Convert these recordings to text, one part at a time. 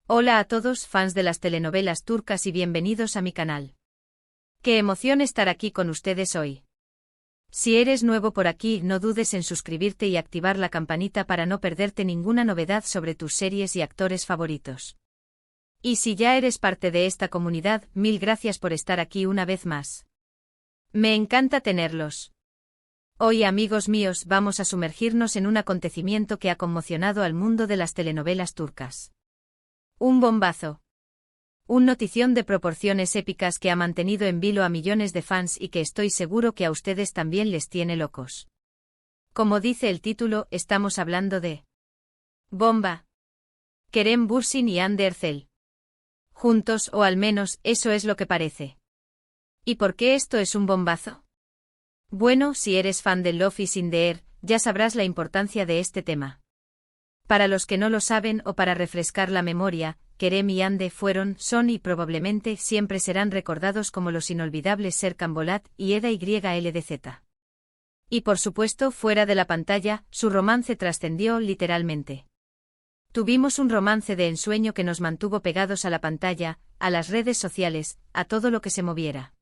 Hola a todos fans de las telenovelas turcas y bienvenidos a mi canal. Qué emoción estar aquí con ustedes hoy. Si eres nuevo por aquí, no dudes en suscribirte y activar la campanita para no perderte ninguna novedad sobre tus series y actores favoritos. Y si ya eres parte de esta comunidad, mil gracias por estar aquí una vez más. Me encanta tenerlos. Hoy, amigos míos, vamos a sumergirnos en un acontecimiento que ha conmocionado al mundo de las telenovelas turcas. Un bombazo. Un notición de proporciones épicas que ha mantenido en vilo a millones de fans y que estoy seguro que a ustedes también les tiene locos. Como dice el título, estamos hablando de bomba. Kerem Bürsin y Hande Erçel. Juntos, o al menos, eso es lo que parece. ¿Y por qué esto es un bombazo? Bueno, si eres fan de Love is in the Air, ya sabrás la importancia de este tema. Para los que no lo saben o para refrescar la memoria, Kerem y Hande son y probablemente siempre serán recordados como los inolvidables Serkan Bolat y Eda YLDZ. Y por supuesto, fuera de la pantalla, su romance trascendió literalmente. Tuvimos un romance de ensueño que nos mantuvo pegados a la pantalla, a las redes sociales, a todo lo que se moviera.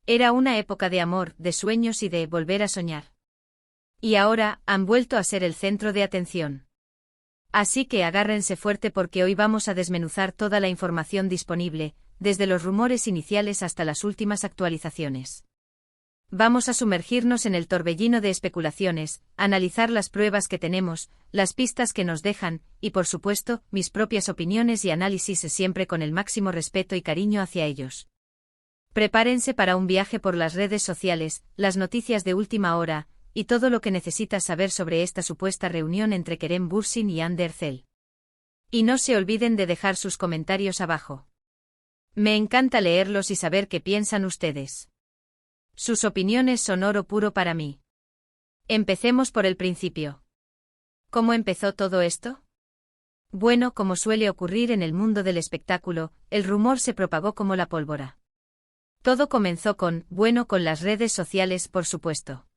Era una época de amor, de sueños y de volver a soñar. Y ahora, han vuelto a ser el centro de atención. Así que agárrense fuerte porque hoy vamos a desmenuzar toda la información disponible, desde los rumores iniciales hasta las últimas actualizaciones. Vamos a sumergirnos en el torbellino de especulaciones, analizar las pruebas que tenemos, las pistas que nos dejan, y por supuesto, mis propias opiniones y análisis siempre con el máximo respeto y cariño hacia ellos. Prepárense para un viaje por las redes sociales, las noticias de última hora, y todo lo que necesitas saber sobre esta supuesta reunión entre Kerem Bürsin y Hande Erçel. Y no se olviden de dejar sus comentarios abajo. Me encanta leerlos y saber qué piensan ustedes. Sus opiniones son oro puro para mí. Empecemos por el principio. ¿Cómo empezó todo esto? Bueno, como suele ocurrir en el mundo del espectáculo, el rumor se propagó como la pólvora. Todo comenzó con las redes sociales, por supuesto.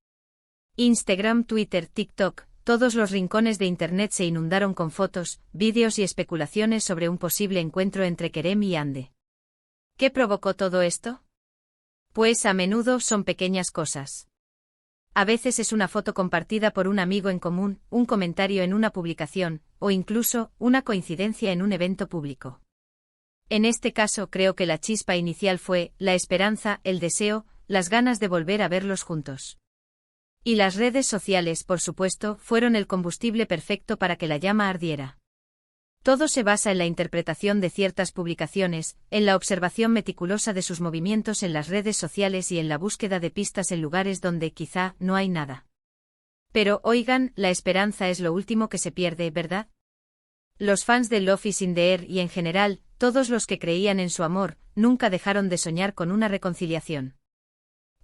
Instagram, Twitter, TikTok, todos los rincones de Internet se inundaron con fotos, vídeos y especulaciones sobre un posible encuentro entre Kerem y Hande. ¿Qué provocó todo esto? Pues a menudo son pequeñas cosas. A veces es una foto compartida por un amigo en común, un comentario en una publicación, o incluso, una coincidencia en un evento público. En este caso creo que la chispa inicial fue la esperanza, el deseo, las ganas de volver a verlos juntos. Y las redes sociales, por supuesto, fueron el combustible perfecto para que la llama ardiera. Todo se basa en la interpretación de ciertas publicaciones, en la observación meticulosa de sus movimientos en las redes sociales y en la búsqueda de pistas en lugares donde quizá no hay nada. Pero, oigan, la esperanza es lo último que se pierde, ¿verdad? Los fans de Love is in the Air y en general, todos los que creían en su amor, nunca dejaron de soñar con una reconciliación.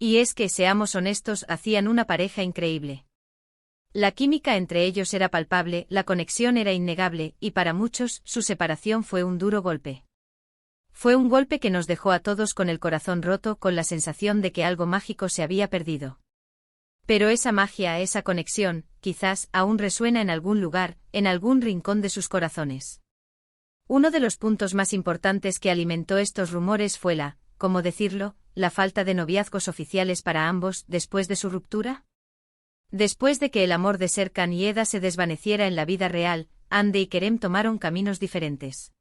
Y es que, seamos honestos, hacían una pareja increíble. La química entre ellos era palpable, la conexión era innegable, y para muchos, su separación fue un duro golpe. Fue un golpe que nos dejó a todos con el corazón roto, con la sensación de que algo mágico se había perdido. Pero esa magia, esa conexión, quizás, aún resuena en algún lugar, en algún rincón de sus corazones. Uno de los puntos más importantes que alimentó estos rumores fue ¿cómo decirlo?, la falta de noviazgos oficiales para ambos después de su ruptura. Después de que el amor de Serkan y Eda se desvaneciera en la vida real, Hande y Kerem tomaron caminos diferentes.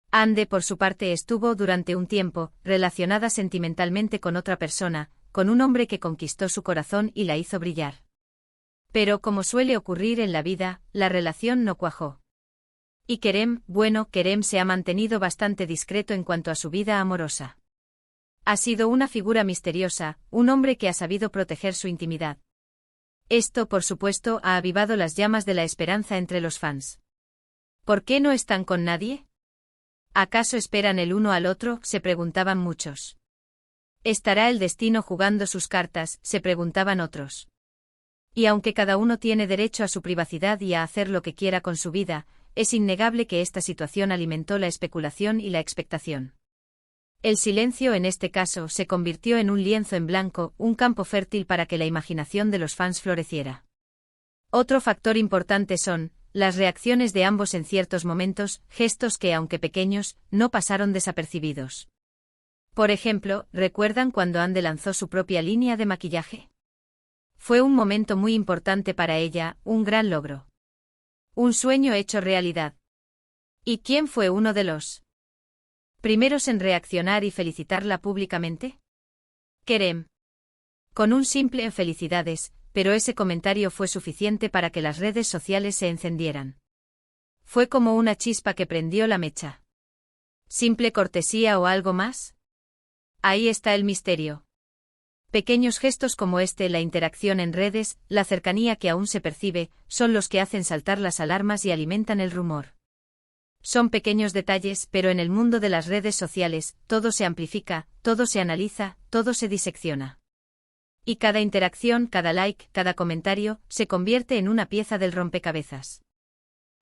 Hande, por su parte, estuvo durante un tiempo relacionada sentimentalmente con otra persona, con un hombre que conquistó su corazón y la hizo brillar. Pero como suele ocurrir en la vida, la relación no cuajó. Y Kerem se ha mantenido bastante discreto en cuanto a su vida amorosa. Ha sido una figura misteriosa, un hombre que ha sabido proteger su intimidad. Esto, por supuesto, ha avivado las llamas de la esperanza entre los fans. ¿Por qué no están con nadie? ¿Acaso esperan el uno al otro?, se preguntaban muchos. ¿Estará el destino jugando sus cartas?, se preguntaban otros. Y aunque cada uno tiene derecho a su privacidad y a hacer lo que quiera con su vida, es innegable que esta situación alimentó la especulación y la expectación. El silencio en este caso se convirtió en un lienzo en blanco, un campo fértil para que la imaginación de los fans floreciera. Otro factor importante son las reacciones de ambos en ciertos momentos, gestos que, aunque pequeños, no pasaron desapercibidos. Por ejemplo, ¿recuerdan cuando Ande lanzó su propia línea de maquillaje? Fue un momento muy importante para ella, un gran logro. Un sueño hecho realidad. ¿Y quién fue uno de los primeros en reaccionar y felicitarla públicamente? Kerem. Con un simple felicidades, pero ese comentario fue suficiente para que las redes sociales se encendieran. Fue como una chispa que prendió la mecha. ¿Simple cortesía o algo más? Ahí está el misterio. Pequeños gestos como este, la interacción en redes, la cercanía que aún se percibe, son los que hacen saltar las alarmas y alimentan el rumor. Son pequeños detalles, pero en el mundo de las redes sociales, todo se amplifica, todo se analiza, todo se disecciona. Y cada interacción, cada like, cada comentario, se convierte en una pieza del rompecabezas.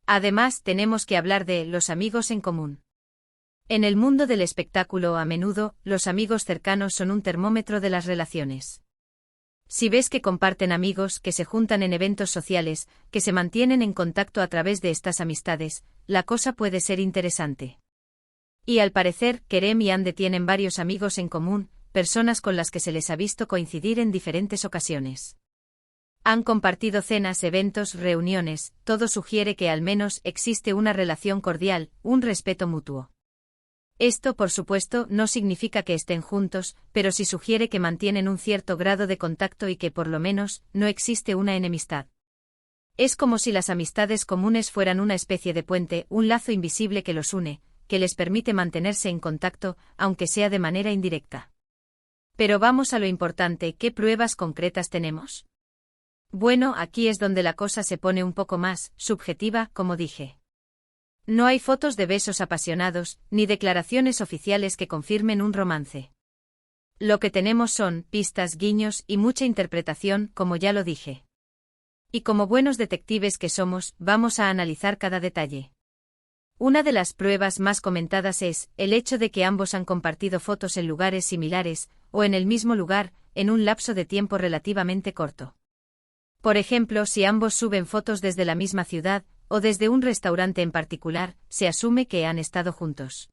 Además, tenemos que hablar de los amigos en común. En el mundo del espectáculo, a menudo, los amigos cercanos son un termómetro de las relaciones. Si ves que comparten amigos, que se juntan en eventos sociales, que se mantienen en contacto a través de estas amistades, la cosa puede ser interesante. Y al parecer, Kerem y Ande tienen varios amigos en común, personas con las que se les ha visto coincidir en diferentes ocasiones. Han compartido cenas, eventos, reuniones, todo sugiere que al menos existe una relación cordial, un respeto mutuo. Esto, por supuesto, no significa que estén juntos, pero sí sugiere que mantienen un cierto grado de contacto y que por lo menos, no existe una enemistad. Es como si las amistades comunes fueran una especie de puente, un lazo invisible que los une, que les permite mantenerse en contacto, aunque sea de manera indirecta. Pero vamos a lo importante, ¿qué pruebas concretas tenemos? Bueno, aquí es donde la cosa se pone un poco más subjetiva, como dije. No hay fotos de besos apasionados, ni declaraciones oficiales que confirmen un romance. Lo que tenemos son pistas, guiños y mucha interpretación, como ya lo dije. Y como buenos detectives que somos, vamos a analizar cada detalle. Una de las pruebas más comentadas es el hecho de que ambos han compartido fotos en lugares similares, o en el mismo lugar, en un lapso de tiempo relativamente corto. Por ejemplo, si ambos suben fotos desde la misma ciudad, o desde un restaurante en particular, se asume que han estado juntos.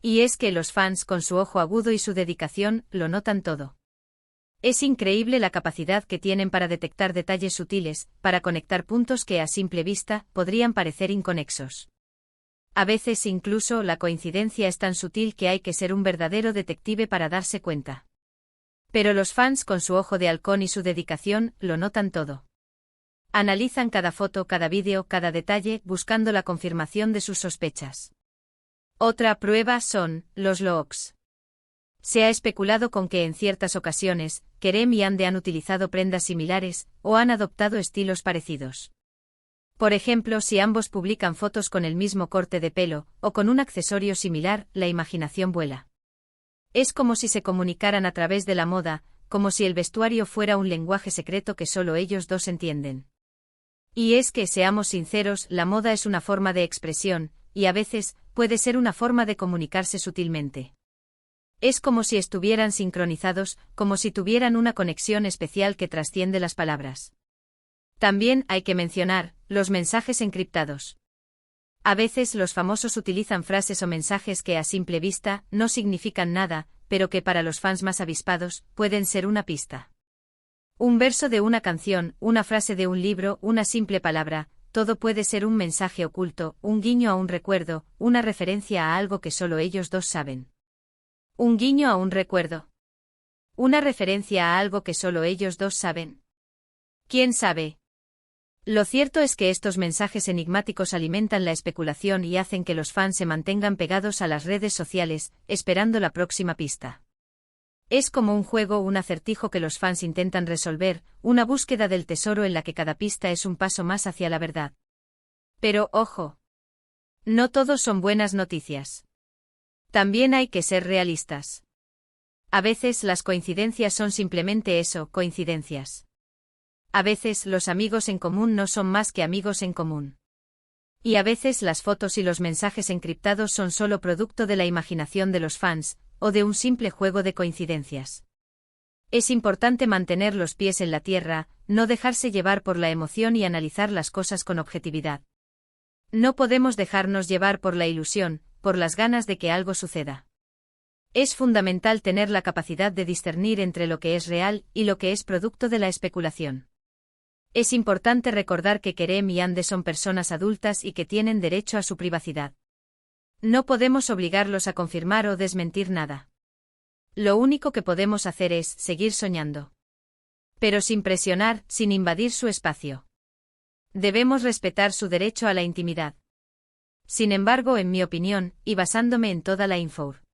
Y es que los fans, con su ojo agudo y su dedicación, lo notan todo. Es increíble la capacidad que tienen para detectar detalles sutiles, para conectar puntos que a simple vista podrían parecer inconexos. A veces incluso la coincidencia es tan sutil que hay que ser un verdadero detective para darse cuenta. Pero los fans, con su ojo de halcón y su dedicación, lo notan todo. Analizan cada foto, cada vídeo, cada detalle, buscando la confirmación de sus sospechas. Otra prueba son los looks. Se ha especulado con que en ciertas ocasiones, Kerem y Ande han utilizado prendas similares, o han adoptado estilos parecidos. Por ejemplo, si ambos publican fotos con el mismo corte de pelo, o con un accesorio similar, la imaginación vuela. Es como si se comunicaran a través de la moda, como si el vestuario fuera un lenguaje secreto que solo ellos dos entienden. Y es que, seamos sinceros, la moda es una forma de expresión, y a veces, puede ser una forma de comunicarse sutilmente. Es como si estuvieran sincronizados, como si tuvieran una conexión especial que trasciende las palabras. También hay que mencionar los mensajes encriptados. A veces los famosos utilizan frases o mensajes que a simple vista no significan nada, pero que para los fans más avispados pueden ser una pista. Un verso de una canción, una frase de un libro, una simple palabra, todo puede ser un mensaje oculto, un guiño a un recuerdo, una referencia a algo que solo ellos dos saben. Un guiño a un recuerdo. Una referencia a algo que solo ellos dos saben. ¿Quién sabe? Lo cierto es que estos mensajes enigmáticos alimentan la especulación y hacen que los fans se mantengan pegados a las redes sociales, esperando la próxima pista. Es como un juego, un acertijo que los fans intentan resolver, una búsqueda del tesoro en la que cada pista es un paso más hacia la verdad. Pero, ojo. No todos son buenas noticias. También hay que ser realistas. A veces las coincidencias son simplemente eso, coincidencias. A veces los amigos en común no son más que amigos en común. Y a veces las fotos y los mensajes encriptados son solo producto de la imaginación de los fans, o de un simple juego de coincidencias. Es importante mantener los pies en la tierra, no dejarse llevar por la emoción y analizar las cosas con objetividad. No podemos dejarnos llevar por la ilusión, por las ganas de que algo suceda. Es fundamental tener la capacidad de discernir entre lo que es real y lo que es producto de la especulación. Es importante recordar que Kerem y Ande son personas adultas y que tienen derecho a su privacidad. No podemos obligarlos a confirmar o desmentir nada. Lo único que podemos hacer es seguir soñando. Pero sin presionar, sin invadir su espacio. Debemos respetar su derecho a la intimidad. Sin embargo, en mi opinión, y basándome en toda la información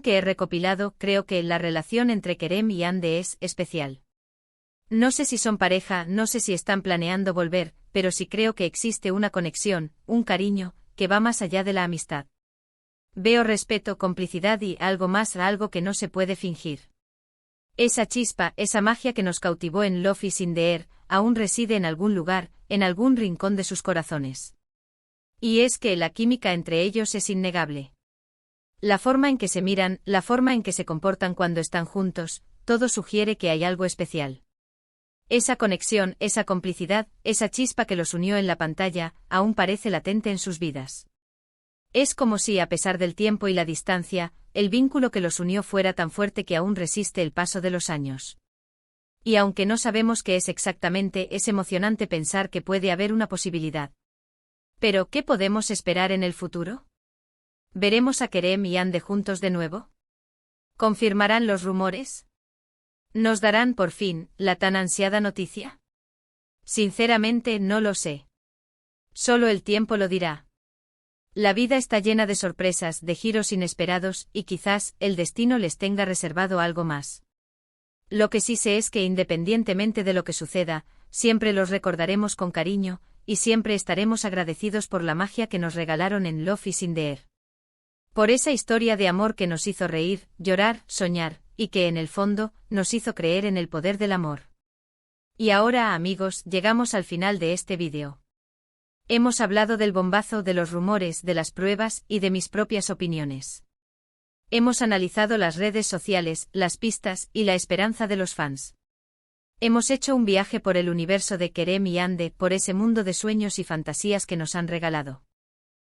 que he recopilado, creo que la relación entre Kerem y Ande es especial. No sé si son pareja, no sé si están planeando volver, pero sí creo que existe una conexión, un cariño, que va más allá de la amistad. Veo respeto, complicidad y algo más, algo que no se puede fingir. Esa chispa, esa magia que nos cautivó en Love is in the Air, aún reside en algún lugar, en algún rincón de sus corazones. Y es que la química entre ellos es innegable. La forma en que se miran, la forma en que se comportan cuando están juntos, todo sugiere que hay algo especial. Esa conexión, esa complicidad, esa chispa que los unió en la pantalla, aún parece latente en sus vidas. Es como si, a pesar del tiempo y la distancia, el vínculo que los unió fuera tan fuerte que aún resiste el paso de los años. Y aunque no sabemos qué es exactamente, es emocionante pensar que puede haber una posibilidad. Pero, ¿qué podemos esperar en el futuro? ¿Veremos a Kerem y Ande juntos de nuevo? ¿Confirmarán los rumores? ¿Nos darán por fin la tan ansiada noticia? Sinceramente no lo sé. Solo el tiempo lo dirá. La vida está llena de sorpresas, de giros inesperados, y quizás el destino les tenga reservado algo más. Lo que sí sé es que independientemente de lo que suceda, siempre los recordaremos con cariño, y siempre estaremos agradecidos por la magia que nos regalaron en Love is in the Air. Por esa historia de amor que nos hizo reír, llorar, soñar, y que en el fondo, nos hizo creer en el poder del amor. Y ahora, amigos, llegamos al final de este vídeo. Hemos hablado del bombazo, de los rumores, de las pruebas y de mis propias opiniones. Hemos analizado las redes sociales, las pistas y la esperanza de los fans. Hemos hecho un viaje por el universo de Kerem y Ande, por ese mundo de sueños y fantasías que nos han regalado.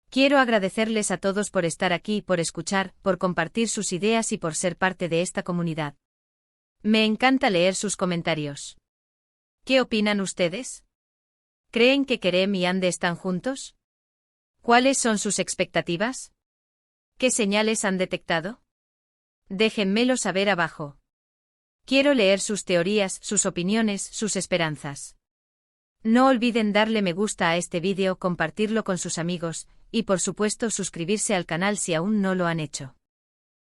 Quiero agradecerles a todos por estar aquí, por escuchar, por compartir sus ideas y por ser parte de esta comunidad. Me encanta leer sus comentarios. ¿Qué opinan ustedes? ¿Creen que Kerem y Ande están juntos? ¿Cuáles son sus expectativas? ¿Qué señales han detectado? Déjenmelo saber abajo. Quiero leer sus teorías, sus opiniones, sus esperanzas. No olviden darle me gusta a este vídeo, compartirlo con sus amigos, y por supuesto suscribirse al canal si aún no lo han hecho.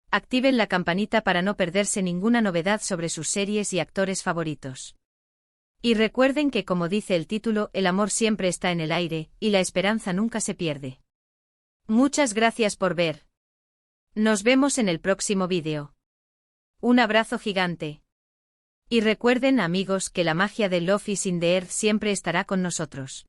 Activen la campanita para no perderse ninguna novedad sobre sus series y actores favoritos. Y recuerden que, como dice el título, el amor siempre está en el aire, y la esperanza nunca se pierde. Muchas gracias por ver. Nos vemos en el próximo vídeo. Un abrazo gigante. Y recuerden, amigos, que la magia de Love is in the Air siempre estará con nosotros.